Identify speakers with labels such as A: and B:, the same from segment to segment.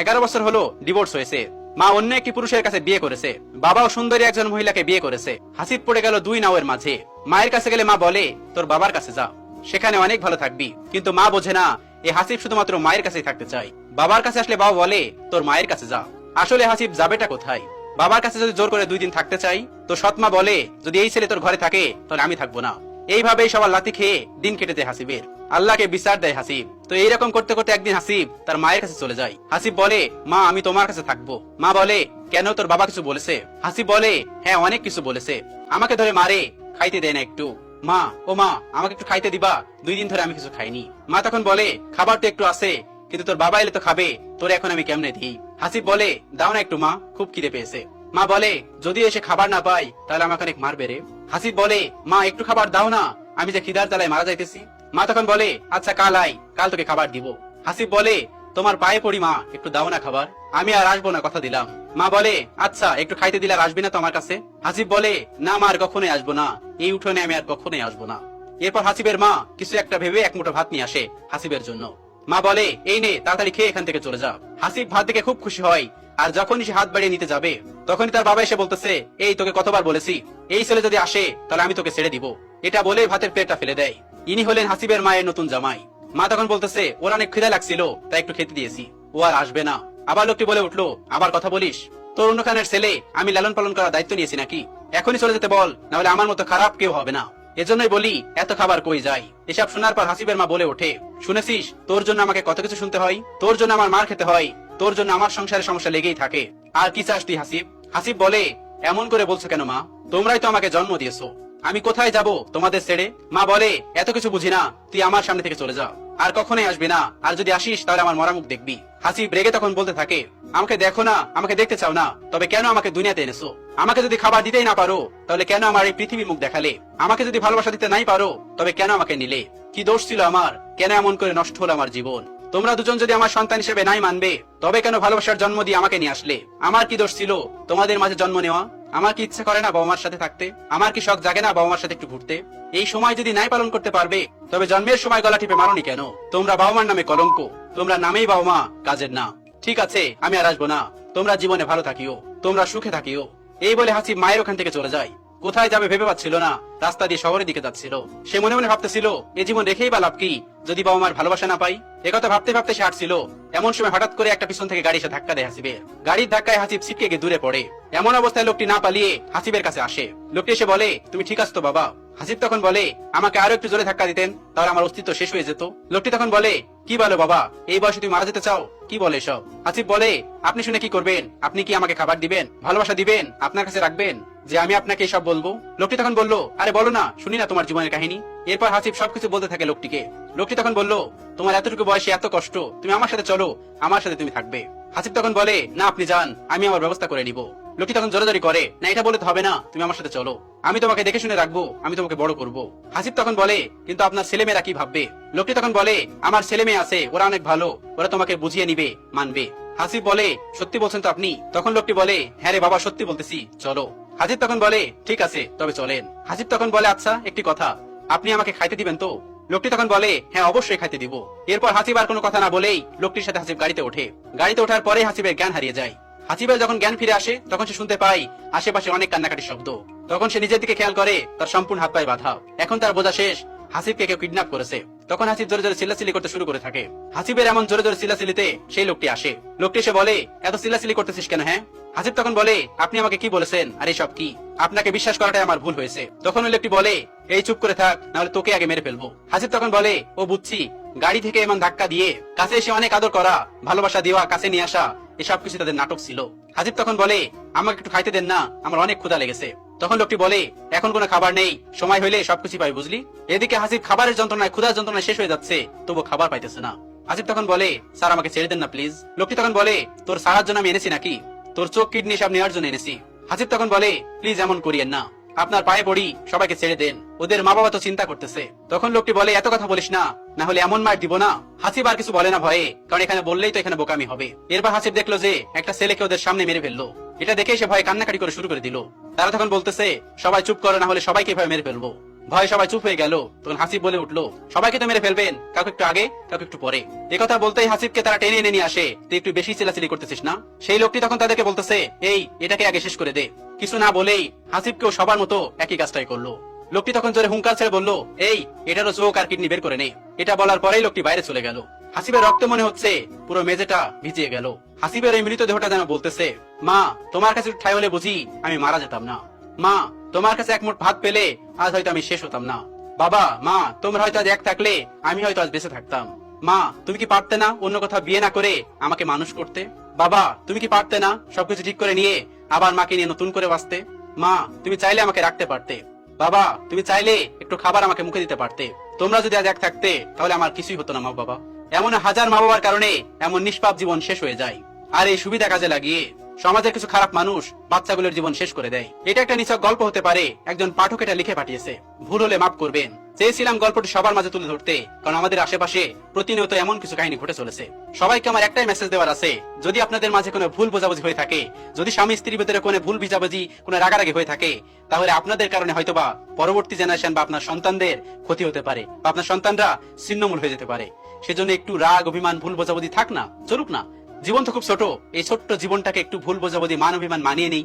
A: 11 বছর হলো ডিভোর্স হয়েছে। মা অন্য একটি পুরুষের কাছে বিয়ে করেছে, বাবাও সুন্দরী একজন মহিলাকে বিয়ে করেছে। হাসিব পড়ে গেল দুই নাওয়ের মাঝে। মায়ের কাছে গেলে মা বলে তোর বাবার কাছে যা, সেখানে অনেক ভালো থাকবি। কিন্তু মা বোঝে না এই হাসিব শুধুমাত্র মায়ের কাছেই থাকতে চায়। বাবার কাছে আসলে বাবা বলে তোর মায়ের কাছে যা। আসলে হাসিব যাবেটা কোথায়? বাবার কাছে যদি জোর করে 2 দিন থাকতে চাই, তো সৎমা বলে যদি এই ছেলে তোর ঘরে থাকে তাহলে আমি থাকবো না। এইভাবেই সবার লাথি খেয়ে দিন কেটে যায় হাসিবের। আল্লাহকে বিচার দেয় হাসিব। তো এইরকম করতে করতে একদিন হাসিব তার মায়ের কাছে চলে যায়। হাসিব বলে মা আমি তোমার কাছে থাকবো। মা বলে কেন, তোর বাবা কিছু বলেছে? হাসিব বলে হ্যাঁ অনেক কিছু বলেছে, আমাকে ধরে মারে, খাইতে দেয় না একটু। মা ও মা আমাকে একটু খাইতে দিবা, 2 দিন ধরে আমি কিছু খাইনি। মা তখন বলে খাবার তো একটু আছে, কিন্তু তোর বাবা এলে তো খাবে, তোর এখন আমি কেমনে দিই? হাসিব বলে দাও না একটু মা, খুব খিদে পেয়েছে। মা বলে যদি এসে খাবার না পাই তাহলে আমাকে অনেক মারবে রে। হাসিব বলে মা একটু খাবার দাও না, আমি যে খিদার জ্বালায় মারা যাইতেছি। মা তখন বলে আচ্ছা কাল আই, কাল তোকে খাবার দিব। হাসিব বলে তোমার পায়ে পড়ি মা, একটু দাও না খাবার, আমি আর আসবো না, কথা দিলাম। মা বলে আচ্ছা একটু খাইতে দিলে আর আসবি না তো আমার কাছে? হাসিব বলে না মা আর কখনোই আসবো না, এই উঠোনে আমি আর কখনোই আসবো না। এরপর হাসিবের মা কিছু একটা ভেবে এক মুঠো ভাত নিয়ে আসে হাসিবের জন্য। মা বলে এই নে তাড়াতাড়ি খেয়ে এখান থেকে চলে যা। হাসিব ভাত দেখে খুব খুশি হয়, আর যখনই সে হাত বাড়িয়ে নিতে যাবে তখনই তার বাবা এসে বলতেছে এই তোকে কতবার বলেছি, এই ছেলে যদি আসে তাহলে আমি তোকে ছেড়ে দিব। এটা বলে ভাতের প্লেটটা ফেলে দেয়। ইনি হলেন হাসিবের মায়ের নতুন জামাই। মা তখন বলতেছে ওর অনেক খিদা লাগছিল তাই একটু খেতে দিয়েছি, ও আর আসবে না। আবার লোকটি বলে উঠলো আবার কথা বলিস, তোর অন্য খানের ছেলে আমি লালন পালন করার দায়িত্ব নিয়েছি নাকি? এখনই চলে যেতে বল, না হলে আমার মতো খারাপ কেউ হবে না। এজন্যই বলি এত খাবার কই যায়। এসব শোনার পর হাসিবের মা বলে ওঠে শুনেছিস, তোর জন্য আমাকে কত কিছু শুনতে হয়, তোর জন্য আমার মার খেতে হয়, তোর জন্য আমার সংসারের সমস্যা লেগেই থাকে, আর কি চাস তুই হাসিব? হাসিব বলে এমন করে বলছো কেন মা, তোমরাই তো আমাকে জন্ম দিয়েছো, আমি কোথায় যাব তোমাদের ছেড়ে? মা বলে এত কিছু বুঝি না, তুই আমার সামনে থেকে চলে যা, আর কখনোই আসবি না, আর যদি আসিস তাহলে আমার মরা মুখ দেখবি। হাসিব রেগে তখন বলতে থাকে আমাকে দেখো না, আমাকে দেখতে চাও না, তবে কেন আমাকে দুনিয়াতে এনেছো? আমাকে যদি খাবার দিতেই না পারো তাহলে কেন আমার এই পৃথিবীর মুখ দেখালে? আমাকে যদি ভালোবাসা দিতে নাই পারো তবে কেন আমাকে নিলে? কি দোষ ছিল আমার, কেন এমন করে নষ্ট হলো আমার জীবন? তোমরা দুজন যদি আমার সন্তান হিসেবে নাই মানবে তবে কেন ভালোবাসার জন্ম দিয়ে আমাকে নিয়ে আসলে? আমার কি দোষ ছিল তোমাদের মাঝে জন্ম নেওয়া? আমার কি ইচ্ছা করে না বাবা মার সাথে থাকতে? আমার কি শখ জাগে না বাবা মার সাথে একটু ঘুরতে? এই সময় যদি নাই পালন করতে পারবে তবে জন্মের সময় গলা টিপে মারোনি কেন? তোমরা বাবা মার নামে কলঙ্ক, তোমরা নামেই বাবা মা, কাজের না। ঠিক আছে আমি আর আসবো না, তোমরা জীবনে ভালো থাকিও, তোমরা সুখে থাকিও। এই বলে হাসিব মায়ের ওখান থেকে চলে যায়। কোথায় যাবে ভেবে পাচ্ছিল না, রাস্তা দিয়ে শহরের দিকে যাচ্ছিল। সে মনে মনে ভাবতেছিল এ জীবন রেখেই বা লাভ কি যদি বাবা মার ভালোবাসা না পাই? একথা ভাবতে ভাবতে সে হাঁটছিল। এমন সময় হঠাৎ করে একটা পিছন থেকে গাড়ি এসে ধাক্কা দেয় হাসিবের। গাড়ির ধাক্কায় হাসিব ছিটকে গিয়ে দূরে পড়ে। এমন অবস্থায় লোকটি না পালিয়ে হাসিবের কাছে আসে। লোকটি এসে বলে তুমি ঠিক আছো তো বাবা? হাসিব তখন বলে আমাকে আরো একটু জোরে ধাক্কা দিতেন তাহলে আমার অস্তিত্ব শেষ হয়ে যেত। লোকটি তখন বলে কি বলো বাবা, এই বয়সে তুমি মারা যেতে চাও? কি বলে সব? হাসিব বলে আপনি শুনে কি করবেন? আপনি কি আমাকে খাবার দিবেন, ভালোবাসা দিবেন, আপনার কাছে রাখবেন যে আমি আপনাকে সব বলবো? লোকটি তখন বলল আরে বলো না, শুনি না তোমার জীবনের কাহিনী। এরপর হাসিব সবকিছু বলতে থাকে লোকটিকে। লোকটি তখন বলল তোমার এতটুকু বয়সে এত কষ্ট, তুমি আমার সাথে চলো, আমার সাথে তুমি থাকবে। হাসিব তখন বলে না আপনি যান, আমি আমার ব্যবস্থা করে নিব। লোকটি তখন জোরাজোরি করে না এটা বলে তো হবে না, তুমি আমার সাথে চলো, আমি তোমাকে দেখে শুনে রাখবো, আমি তোমাকে বড় করব। হাসিব তখন বলে কিন্তু আপনার ছেলেমেয়েরা কি ভাববে? লোকটি তখন বলে আমার ছেলে মেয়ে আছে, ওরা অনেক ভালো, ওরা তোমাকে বুঝিয়ে নিবে, মানবে। হাসিব বলে সত্যি বলছেন তো আপনি? তখন লোকটি বলে হ্যাঁ রে বাবা সত্যি বলতেছি, চলো। হাসিব তখন বলে ঠিক আছে তবে চলেন। হাসিব তখন বলে আচ্ছা একটি কথা, আপনি আমাকে খাইতে দিবেন তো? লোকটি তখন বলে হ্যাঁ অবশ্যই খাইতে দিব। এরপর হাসিব আর কোনো কথা না বলেই লোকটির সাথে হাসিব গাড়িতে ওঠে। গাড়িতে ওঠার পরে হাসিবের জ্ঞান হারিয়ে যায়। হাসিবের যখন জ্ঞান ফিরে আসে তখন সে শুনতে পায় আশেপাশে অনেক কান্নাকাটির শব্দ। তখন সে নিজের দিকে খেয়াল করে তার সম্পূর্ণ হাত পায়ে বাঁধা। এখন তার বোঝা শেষ, হাসিবকে কেউ কিডন্যাপ করেছে। তখন হাসিব জোরে জোরে চিল্লাচিল্লি করতে শুরু করে থাকে। হাসিবের এমন জোরে জোরে চিল্লাচিল্লিতে সেই লোকটি আসে। লোকটি এসে বলে এত চিল্লাচিল্লি করতেছিস কেন? হ্যাঁ। হাসিব তখন বলে আপনি আমাকে কি বলেছেন আর এসব কি? আপনাকে বিশ্বাস করাটাই আমার ভুল হয়েছে। তখন ওই লোকটি বলে এই চুপ করে থাক, নাহলে তোকে আগে মেরে ফেলবো। হাসিব তখন বলে ও বুঝছি, গাড়ি থেকে এমন ধাক্কা দিয়ে কাছে এসে অনেক আদর করা, ভালোবাসা দেওয়া, কাছে নিয়ে আসা, এসব কিছু তাদের নাটক ছিল। হাসিব তখন বলে আমাকে একটু খাইতে দেন না, আমার অনেক ক্ষুধা লেগেছে। তখন লোকটি বলে এখন কোনো খাবার নেই, সময় হইলে সবকিছু পাই বুঝলি। এদিকে হাসিব খাবারের যন্ত্রণায়, ক্ষুধার যন্ত্রণায় শেষ হয়ে যাচ্ছে, তবু খাবার পাইতেছে না। হাসিব তখন বলে স্যার আমাকে ছেড়ে দেন না প্লিজ। লোকটি তখন বলে তোর সারার জন্য আমি এনেছি নাকি? তোর চোখ কিডনি সব নেওয়ার জন্য এনেছি। হাসিব তখন বলে প্লিজ এমন করিয়েন না, আপনার পায়ে পড়ি, সবাইকে ছেড়ে দেন, ওদের মা বাবা তো চিন্তা করতেছে। তখন লোকটি বলে এত কথা বলিস না, না হলে এমন মার দিব না। হাসিব আর কিছু বলে না ভয়ে, কারণ এখানে বললেই তো এখানে বোকামি হবে। এরপর হাসিব দেখলো যে একটা ছেলেকে ওদের সামনে মেরে ফেললো। এটা দেখে সে ভয়ে কান্নাকাটি করে শুরু করে দিল। তারা তখন বলতেছে সবাই চুপ করো, না হলে সবাইকে ভয়ে মেরে ফেলবো। ভয় সবাই চুপ হয়ে গেল। তখন হাসিব বলে উঠলো, সবাইকে তো মেরে ফেলবেন, কাউকে একটু আগে কাউকে একটু পরে। এ কথা বলতেই হাসিবকে তারা টেনে এনে নিয়ে আসে। তুই একটু বেশি চিল্লাচিল্লি করতেছিস না? সেই লোকটি তখন তাদেরকে বলতেছে, এই এটাকে আগে শেষ করে দে। কিছু না বলেই হাসিবকেও সবার মতো একই কাজটাই করলো। লোকটি তখন জোরে হুঙ্কার ছেড়ে বলল, এই এটারও চোখ আর কিডনি বের করে নে। এটা বলার পরেই লোকটি বাইরে চলে গেল। হাসিবের রক্ত মনে হচ্ছে পুরো মেঝেটা ভিজিয়ে গেল। হাসিবের এই মৃত দেহটা যেন বলতেছে, মা তোমার কাছে ঠাই হলে বুঝি আমি মারা যেতাম না। মা তোমার কাছে এক মুঠ ভাত পেলে আজ হয়তো আমি শেষ হতাম না। বাবা মা তোমরা হয়তো আজ এক থাকলে আমি হয়তো আজ বেঁচে থাকতাম। মা তুমি কি পারতে না অন্য কোথাও বিয়ে না করে আমাকে মানুষ করতে? বাবা তুমি কি পারতে না সবকিছু ঠিক করে নিয়ে আবার মাকে নিয়ে নতুন করে বাঁচতে? মা তুমি চাইলে আমাকে রাখতে পারতে। বাবা তুমি চাইলে একটু খাবার আমাকে মুখে দিতে পারতে। তোমরা যদি আজ এক থাকতে তাহলে আমার কিছুই হতো না মা বাবা। এমন হাজার মা বাবার কারণে এমন নিষ্পাপ জীবন শেষ হয়ে যায়। আর এই সুবিধা কাজে লাগিয়ে সমাজের কিছু খারাপ মানুষ বাচ্চাগুলোর জীবন শেষ করে দেয়। এটা একটা নিছক গল্প হতে পারে, একজন পাঠক এটা লিখে পাঠিয়েছে। ভুল হলে মাফ করবেন। চেয়েছিলাম গল্পটি সবার মাঝে তুলে ধরতে, কারণ আমাদের আশেপাশে প্রতিনিয়ত এমন কিছু কাহিনী ঘটে চলেছে। সবাইকে আমার একটাই মেসেজ দেওয়ার আছে, যদি আপনাদের মাঝে কোনো ভুল বোঝাবুঝি হয়ে থাকে, যদি স্বামী স্ত্রীর ভিতরে কোনো ভুল বোঝাবুঝি কোনো রাগারাগি হয়ে থাকে, তাহলে আপনাদের কারণে হয়তোবা পরবর্তী জেনারেশন বা আপনার সন্তানদের ক্ষতি হতে পারে, বা আপনার সন্তানরা ছিন্নমূল হয়ে যেতে পারে। সেজন্য একটু রাগ অভিমান ভুল বোঝাবুঝি থাক না, চলুক না। জীবন তো খুব ছোট, এই ছোট্ট জীবনটাকে একটু ভুল বোঝাবুঝি মান অভিমান মানিয়ে নেই।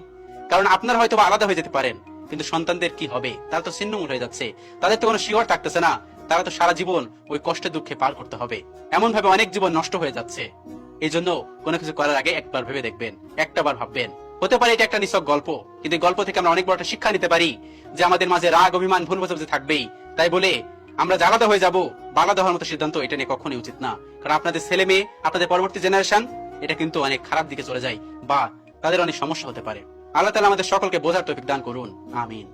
A: কারণ আপনারা হয়তো আলাদা হয়ে যেতে পারেন, কিন্তু সন্তানদের কি হবে? তারা তো ছিন্নমূল হয়ে যাচ্ছে, তাদের তো কোনো শিকড় থাকতেছে না। তারা তো সারা জীবন ওই কষ্টে দুঃখে পার করতে হবে। এমন ভাবে অনেক জীবন নষ্ট হয়ে যাচ্ছে। এই জন্য কোনো কিছু করার আগে একবার ভেবে দেখবেন, একটাবার ভাববেন। হতে পারে এটা একটা নিছক গল্প, কিন্তু গল্প থেকে আমরা অনেক বড় একটা শিক্ষা নিতে পারি, যে আমাদের মাঝে রাগ অভিমান ভুল বোঝাবুঝি থাকবেই। তাই বলে আমরা যে আলাদা হয়ে যাবো, আলাদা হওয়ার মতো সিদ্ধান্ত এটা নিয়ে কখনোই উচিত না। কারণ আপনাদের ছেলে মেয়ে, আপনাদের পরবর্তী জেনারেশন, এটা কিন্তু অনেক খারাপ দিকে চলে যায়, বা তাদের অনেক সমস্যা হতে পারে। আল্লাহ তাআলা আমাদের সকলকে বোঝার তৌফিক দান করুন, আমিন।